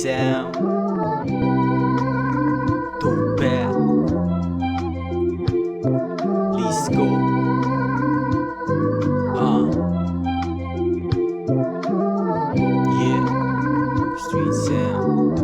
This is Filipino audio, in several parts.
sound. Too bad. Let's go. Yeah. Street sound.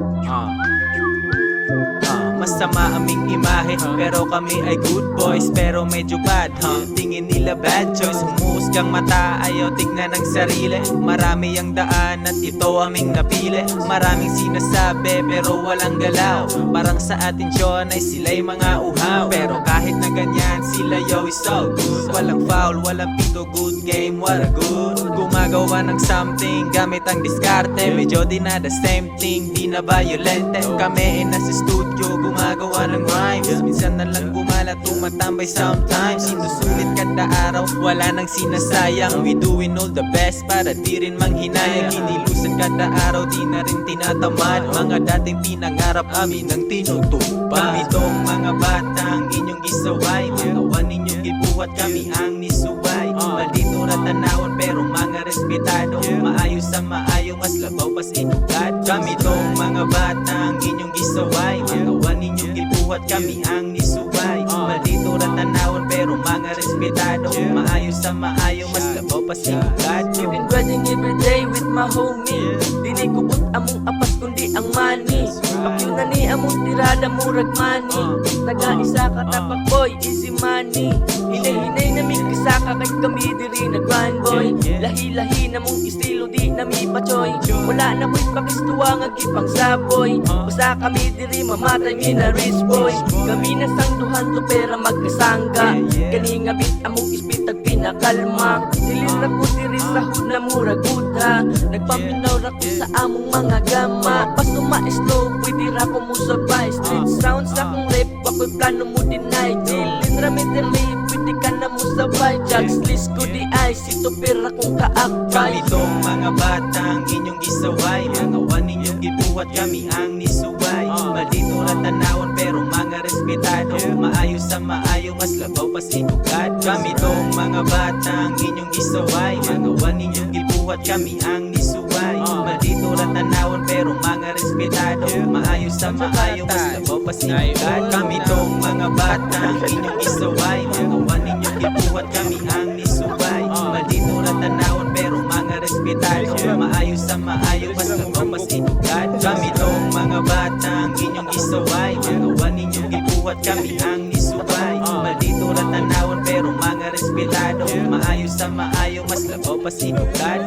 Masama aming imahe, pero kami ay good boys. Pero medyo bad, tingin nila bad choice. Humuhusgang mata, ayaw tignan ng sarili. Marami ang daan at ito aming napili. Maraming sinasabi pero walang galaw. Parang sa atensyon ay sila'y mga uhaw. Pero kahit na ganyan, sila yo is so good. Walang foul, walang pito, good game, what a good. Gumagawa ng something, gamit ang diskarte. Medyo di na the same thing, di na violente. Kami ay nasa studio, gumagawa ng rhymes. Minsan na lang gumalat, tumatambay sometimes. Sinusulit kada araw, wala nang sinasayang. We doing all the best para di rin manghinayang. Inilusan kada araw, di na rin tinatamad. Mga dating pinangarap amin ang tinutupad. Kami tong mga batang inyong gisaway. Magawa ninyong gibuhat, kami ang nisuway. Maldito na tanawon pero mga respetado. Maayos sa maayo, mas labaw pas edukad. Kami tong mga batang inyong gisaway. Magawa ninyong gibuhat, kami ang nisuway. Maldito na tanawon pero mga respetado. Maayos sa maayo, mas labaw pas edukad. Been grinding everyday with my homie. Dili kubot among apas kundi ang money. Pakyo na ni among tirada murag money. Taga-isa ka tapak boy, easy money. Hinay-hinay na may kasaka kay kami diri na grind boy. Lahi-lahi na mong estilo di na mi pachoy. Wala na ko'y pakistuwa nga gipang saboy. Basta kami diri mamatay mi na rich boy. Kami na sangduhan to pera magkasangga. Kani nga bit among ispitag pinakalma. Silin na ko diri sa hood na murag uta. Nagpaminaw ra ko sa among mga gama. Pasto ma-slow pwede ra ko mo sabay. Street sounds sa kong rap, ako'y plano mo deny. Chillin ra medley, pwede ka na mo sabay. Jugs list ko di ice, ito pera kong kaakbay. Kami tong mga batang inyong gisaway. Magawa ninyong gibuhat, kami ang nisuway. Maldito na tanawon pero mga respetado. Maayos sa maayo, mas labaw pas edukad. Kami tong mga batang inyong gisaway. Magawa ninyong gibuhat, kami ang nisuway. Maldito na tanawon pero mga respetado. Maayos sa maayo, mas labaw pas edukad. Kami tong mga batang inyong gisaway. Magawa ninyong gibuhat, kami ang nisuway. Maldito na tanawon pero mga respetado. Maayos sa maayo, mas labaw pas edukad. Kami tong mga batang inyong gisaway. Magawa ninyong gibuhat, kami ang nisuway. Maldito na tanawon pero mga respetado. Maayos sa maayo, mas labaw pas edukad.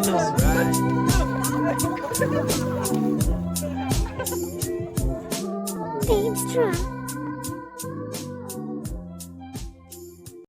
Babes Drum.